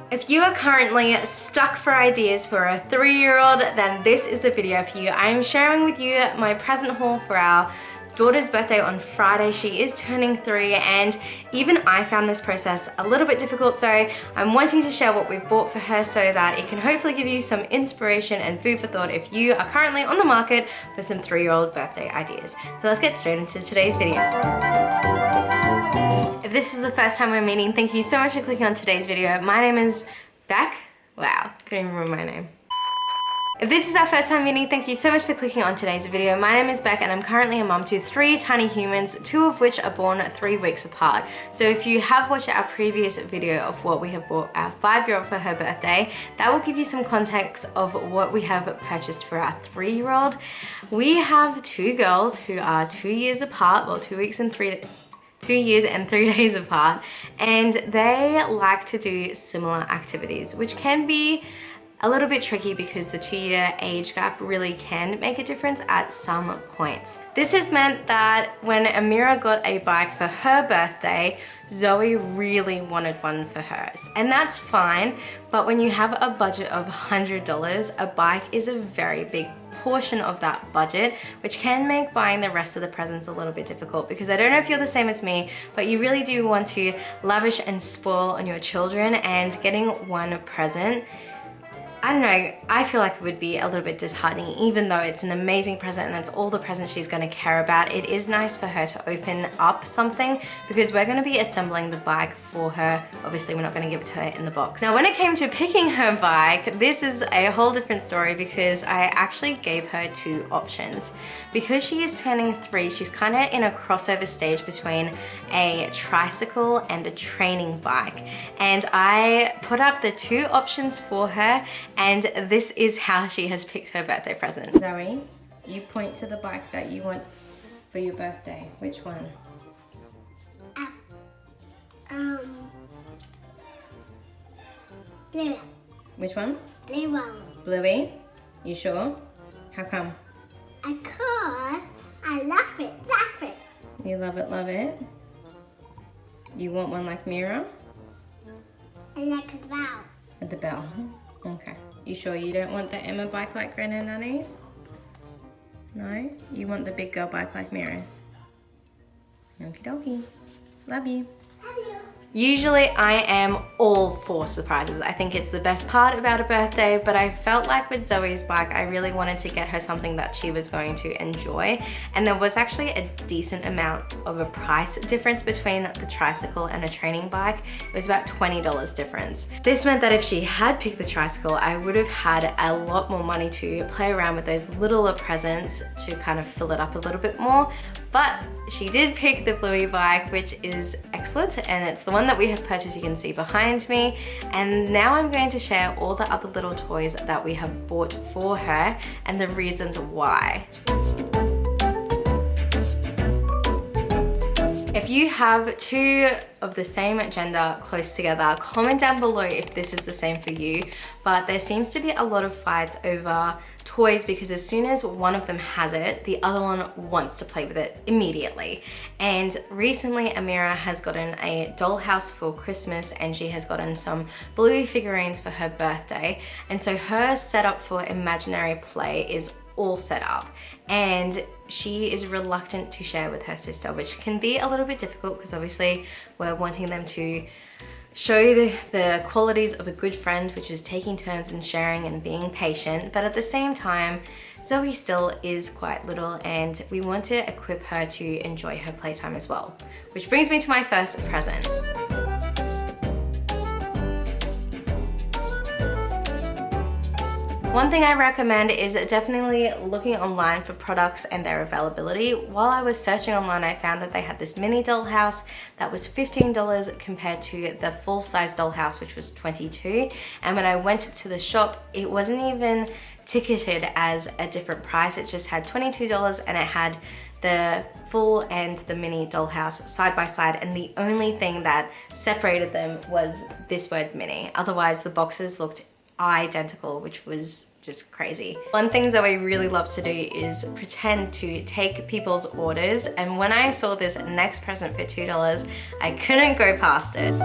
If you are currently stuck for ideas for a 3-year-old, then this is the video for you. I am sharing with you my present haul for our daughter's birthday on Friday. She is turning 3 and even I found this process a little bit difficult, so I'm wanting to share what we've bought for her so that it can hopefully give you some inspiration and food for thought if you are currently on the market for some 3-year-old birthday ideas. So let's get straight into today's video. If this is the first time we're meeting, thank you so much for clicking on today's video. My name is Beck. Wow, couldn't even remember my name. If this is our first time meeting, thank you so much for clicking on today's video. My name is Beck and I'm currently a mum to 3 tiny humans, 2 of which are born 3 weeks apart. So if you have watched our previous video of what we have bought our 5-year-old for her birthday, that will give you some context of what we have purchased for our 3-year-old. We have 2 girls who are 2 years apart, well 2 years and 3 days apart, and they like to do similar activities, which can be a little bit tricky because the 2-year age gap really can make a difference at some points. This has meant that when Amira got a bike for her birthday, Zoe really wanted one for hers. And that's fine, but when you have a budget of $100, a bike is a very big portion of that budget, which can make buying the rest of the presents a little bit difficult, because I don't know if you're the same as me, but you really do want to lavish and spoil on your children, and getting one present, I don't know, I feel like it would be a little bit disheartening. Even though it's an amazing present and that's all the present she's going to care about, it is nice for her to open up something, because we're going to be assembling the bike for her. Obviously we're not going to give it to her in the box. Now when it came to picking her bike, this is a whole different story, because I actually gave her 2 options. Because she is turning 3, she's kind of in a crossover stage between a tricycle and a training bike, and I put up the 2 options for her, and this is how she has picked her birthday present. Zoe, you point to the bike that you want for your birthday. Which one? Blue. Which one? Blue one. Bluey? You sure? How come? Because I love it, love it. You love it? You want one like Mira? I like it well. With the bell? Okay. You sure you don't want the Emma bike like Granny and Nanny's? No? You want the big girl bike like Mira's? Okie dokie. Love you. Love you. Usually I am all for surprises. I think it's the best part about a birthday, but I felt like with Zoe's bike, I really wanted to get her something that she was going to enjoy. And there was actually a decent amount of a price difference between the tricycle and a training bike. It was about $20 difference. This meant that if she had picked the tricycle, I would have had a lot more money to play around with those littler presents to kind of fill it up a little bit more. But she did pick the Bluey bike, which is excellent, and it's the one that we have purchased, you can see behind me. And now I'm going to share all the other little toys that we have bought for her and the reasons why. If you have 2 of the same gender close together, comment down below if this is the same for you. But there seems to be a lot of fights over toys, because as soon as one of them has it, the other one wants to play with it immediately. And recently Amira has gotten a dollhouse for Christmas, and she has gotten some Bluey figurines for her birthday. And so her setup for imaginary play is all set up, and she is reluctant to share with her sister, which can be a little bit difficult, because obviously we're wanting them to show the qualities of a good friend, which is taking turns and sharing and being patient. But at the same time, Zoe still is quite little, and we want to equip her to enjoy her playtime as well. Which brings me to my first present. One thing I recommend is definitely looking online for products and their availability. While I was searching online, I found that they had this mini dollhouse that was $15 compared to the full-size dollhouse, which was $22. And when I went to the shop, it wasn't even ticketed as a different price. It just had $22, and it had the full and the mini dollhouse side by side, and the only thing that separated them was this word mini. Otherwise, the boxes looked identical, which was just crazy. One thing Zoe really loves to do is pretend to take people's orders, and when I saw this next present for $2, I couldn't go past it.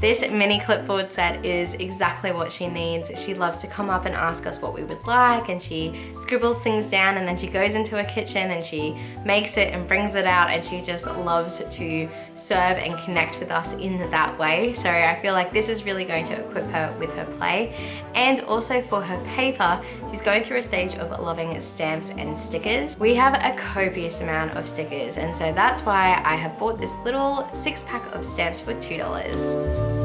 This mini clipboard set is exactly what she needs. She loves to come up and ask us what we would like, and she scribbles things down, and then she goes into her kitchen and she makes it and brings it out, and she just loves to serve and connect with us in that way. So I feel like this is really going to equip her with her play. And also for her paper, she's going through a stage of loving stamps and stickers. We have a copious amount of stickers, and so that's why I have bought this little 6-pack of stamps for $2.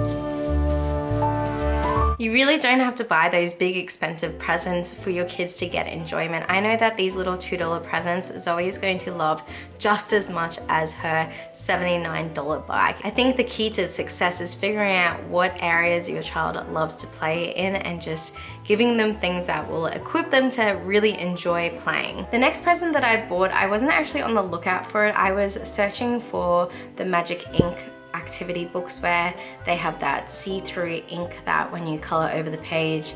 You really don't have to buy those big expensive presents for your kids to get enjoyment. I know that these little $2 presents Zoe is going to love just as much as her $79 bike. I think the key to success is figuring out what areas your child loves to play in and just giving them things that will equip them to really enjoy playing. The next present that I bought, I wasn't actually on the lookout for it. I was searching for the Magic Ink activity books where they have that see-through ink that when you color over the page,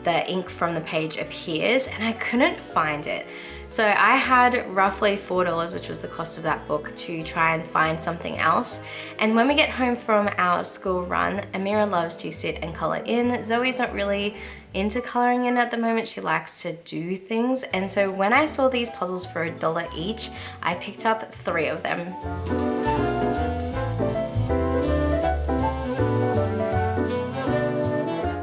the ink from the page appears, and I couldn't find it. So I had roughly $4, which was the cost of that book, to try and find something else. And when we get home from our school run, Amira loves to sit and color in. Zoe's not really into coloring in at the moment. She likes to do things. And so when I saw these puzzles for $1 each, I picked up 3 of them.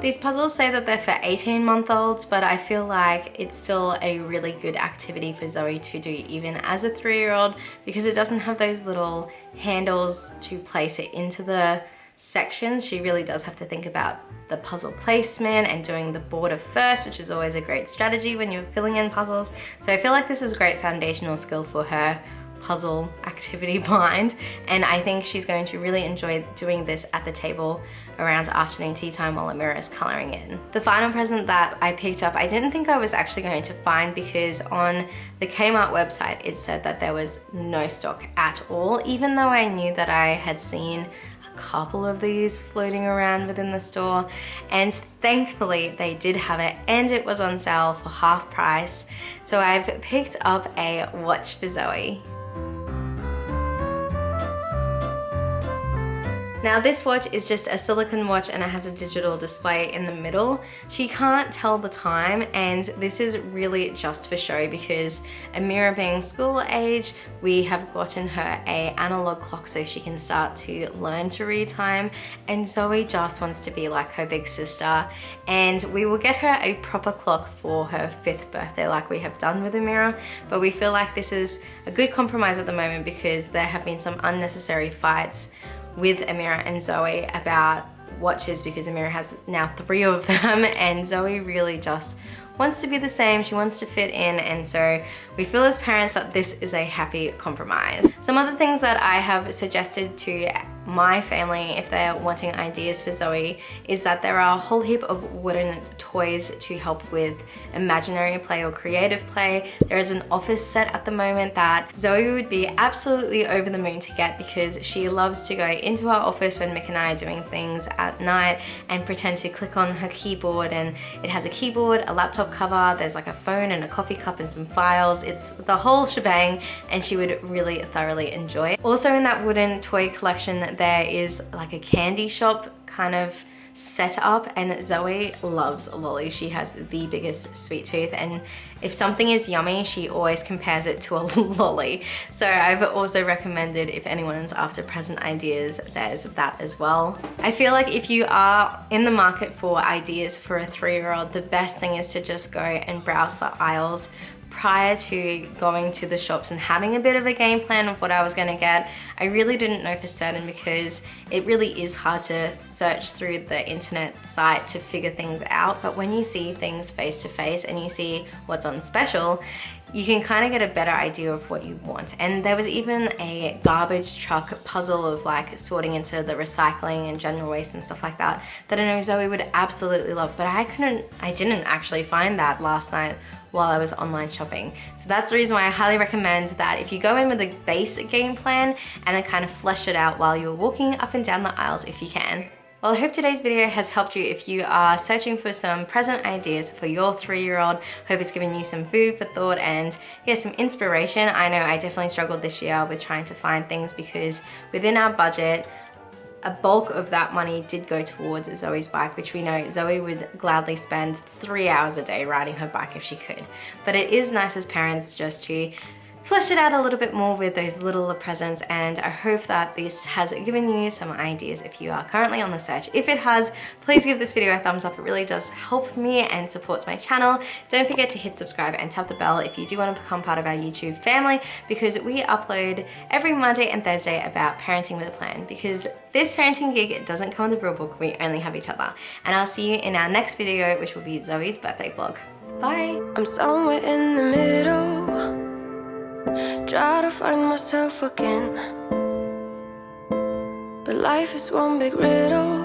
These puzzles say that they're for 18-month-olds, but I feel like it's still a really good activity for Zoe to do even as a 3-year-old, because it doesn't have those little handles to place it into the sections. She really does have to think about the puzzle placement and doing the border first, which is always a great strategy when you're filling in puzzles. So I feel like this is a great foundational skill for her puzzle activity bind, and I think she's going to really enjoy doing this at the table around afternoon tea time while Amira is coloring in. The final present that I picked up, I didn't think I was actually going to find, because on the Kmart website it said that there was no stock at all, even though I knew that I had seen a couple of these floating around within the store, and thankfully they did have it, and it was on sale for half price. So I've picked up a watch for Zoe. Now this watch is just a silicone watch, and it has a digital display in the middle. She can't tell the time, and this is really just for show, because Amira being school age, we have gotten her an analog clock so she can start to learn to read time, and Zoe just wants to be like her big sister, and we will get her a proper clock for her 5th birthday like we have done with Amira. But we feel like this is a good compromise at the moment, because there have been some unnecessary fights with Amira and Zoe about watches, because Amira has now 3 of them, and Zoe really just wants to be the same. She wants to fit in, and so we feel as parents that this is a happy compromise. Some other things that I have suggested to my family if they're wanting ideas for Zoe is that there are a whole heap of wooden toys to help with imaginary play or creative play. There is an office set at the moment that Zoe would be absolutely over the moon to get, because she loves to go into our office when Mick and I are doing things at night and pretend to click on her keyboard, and it has a keyboard, a laptop cover, there's like a phone and a coffee cup and some files. It's the whole shebang, and she would really thoroughly enjoy it. Also in that wooden toy collection there is like a candy shop kind of set up, and Zoe loves lollies. She has the biggest sweet tooth, and if something is yummy she always compares it to a lolly. So I've also recommended, if anyone's after present ideas, there's that as well. I feel like if you are in the market for ideas for a 3-year-old, the best thing is to just go and browse the aisles prior to going to the shops and having a bit of a game plan of what I was gonna get. I really didn't know for certain, because it really is hard to search through the internet site to figure things out, but when you see things face to face and you see what's on special, you can kind of get a better idea of what you want. And there was even a garbage truck puzzle of like sorting into the recycling and general waste and stuff like that, that I know Zoe would absolutely love, but I didn't actually find that last night while I was online shopping. So that's the reason why I highly recommend that if you go in with a base game plan and then kind of flesh it out while you're walking up and down the aisles if you can. Well, I hope today's video has helped you if you are searching for some present ideas for your 3-year-old. Hope it's given you some food for thought and some inspiration. I know I definitely struggled this year with trying to find things, because within our budget, a bulk of that money did go towards Zoe's bike, which we know Zoe would gladly spend 3 hours a day riding her bike if she could. But it is nice as parents just to flesh it out a little bit more with those little presents, and I hope that this has given you some ideas if you are currently on the search. If it has, please give this video a thumbs up. It really does help me and supports my channel. Don't forget to hit subscribe and tap the bell if you do want to become part of our YouTube family, because we upload every Monday and Thursday about parenting with a plan, because this parenting gig doesn't come with a rule book, we only have each other. And I'll see you in our next video, which will be Zoe's birthday vlog. Bye! I'm somewhere in the middle, try to find myself again, but life is one big riddle.